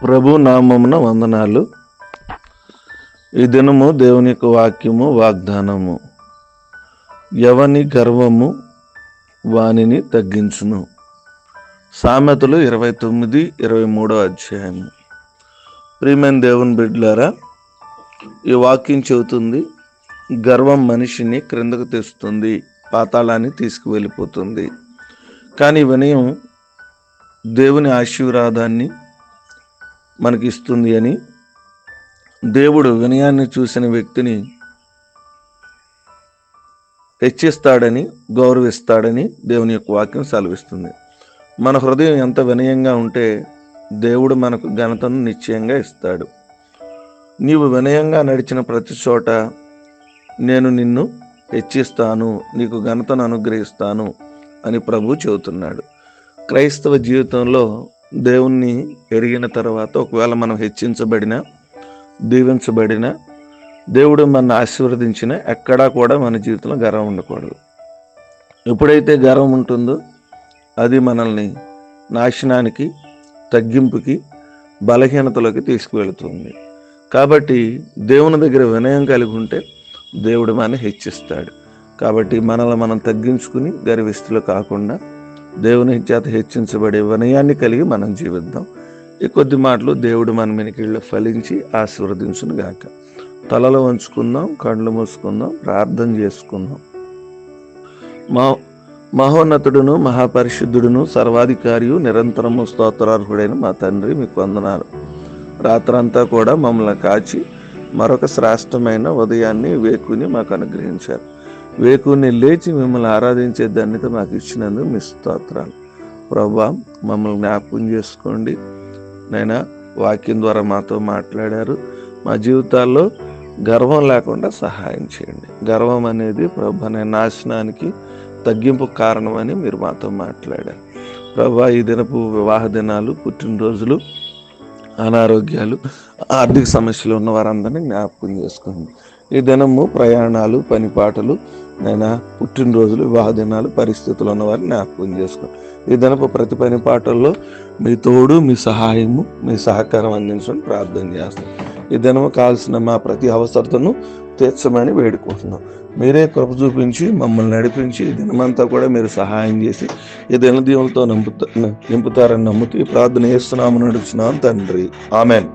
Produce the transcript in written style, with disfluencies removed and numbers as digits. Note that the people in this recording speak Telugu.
ప్రభు నామమున వందనాలు. ఈ దినము దేవుని యొక్క వాక్యము వాగ్దానము. ఎవని గర్వము వానిని తగ్గించును. సామెతలు 29-23 అధ్యాయము. ప్రియమైన దేవుని బిడ్డలారా, ఈ వాక్యం చెబుతుంది, గర్వం మనిషిని క్రిందకు తెస్తుంది, పాతాళాన్ని తీసుకువెళ్ళిపోతుంది. కానీ వినయం దేవుని ఆశీర్వాదాన్ని మనకి ఇస్తుంది అని, దేవుడు వినయాన్ని చూసిన వ్యక్తిని హెచ్చిస్తాడని, గౌరవిస్తాడని దేవుని యొక్క వాక్యం సెలవిస్తుంది. మన హృదయం ఎంత వినయంగా ఉంటే దేవుడు మనకు ఘనతను నిశ్చయంగా ఇస్తాడు. నీవు వినయంగా నడిచిన ప్రతి చోట నేను నిన్ను హెచ్చిస్తాను, నీకు ఘనతను అనుగ్రహిస్తాను అని ప్రభు చెబుతున్నాడు. క్రైస్తవ జీవితంలో దేవుణ్ణి ఎరిగిన తర్వాత ఒకవేళ మనం హెచ్చించబడినా, దీవించబడినా, దేవుడు మన ఆశీర్వదించిన ఎక్కడా కూడా మన జీవితంలో గర్వం ఉండకూడదు. ఎప్పుడైతే గర్వం ఉంటుందో అది మనల్ని నాశనానికి, తగ్గింపుకి, బలహీనతలోకి తీసుకువెళుతుంది. కాబట్టి దేవుని దగ్గర వినయం కలిగి ఉంటే దేవుడు మనల్ని హెచ్చిస్తాడు. కాబట్టి మనల్ని మనం తగ్గించుకుని గర్విస్తులు కాకుండా దేవుని చేత హెచ్చించబడే వినయాన్ని కలిగి మనం జీవిద్దాం. ఈ కొద్ది మాటలు దేవుడు మన వెనుకల్లో ఫలించి ఆశీర్వదించును గాక. తలలో వంచుకుందాం, కళ్ళు మూసుకుందాం, ప్రార్థన చేసుకుందాం. మహోన్నతుడును, మహాపరిశుద్ధుడును, సర్వాధికారియు, నిరంతరము స్తోత్రార్హుడైన మా తండ్రి, మీకు వందనాలు. రాత్రంతా కూడా మమ్మల్ని కాచి మరొక శ్రేష్టమైన ఉదయాన్ని, వేకుని మాకు అనుగ్రహించారు. వేకుని లేచి మిమ్మల్ని ఆరాధించే ధన్యత మాకు ఇచ్చినందుకు మీ స్తోత్రాలు. ప్రభువా, మమ్మల్ని జ్ఞాపకం చేసుకోండి. నైనా వాక్యం ద్వారా మాతో మాట్లాడారు. మా జీవితాల్లో గర్వం లేకుండా సహాయం చేయండి. గర్వం అనేది ప్రభు అనే నాశనానికి, తగ్గింపు కారణమని మీరు మాతో మాట్లాడారు. ప్రభువా, ఈ దినపు వివాహ దినాలు, పుట్టినరోజులు, అనారోగ్యాలు, ఆర్థిక సమస్యలు ఉన్న వారందరినీ జ్ఞాపకం చేసుకోండి. ఈ దినము ప్రయాణాలు, పనిపాటలు, నైనా పుట్టినరోజులు, వివాహ దినాలు, పరిస్థితులు ఉన్నవారిని జ్ఞాపకం చేసుకోండి. ఈ దినపు ప్రతి పని పాటల్లో మీ తోడు, మీ సహాయము, మీ సహకారం అందించమని ప్రార్థన చేస్తాం. ఈ దినము కావాల్సిన మా ప్రతి అవసరతను తీర్చమని వేడుకుంటున్నాం. మీరే కృప చూపించి మమ్మల్ని నడిపించి ఈ దినమంతా కూడా మీరు సహాయం చేసి ఈ దినదీవులతో నింపుతారని నమ్ముతూ ఈ ప్రార్థన చేస్తున్నాము, నడుచున్నాం తండ్రి. ఆమెన్.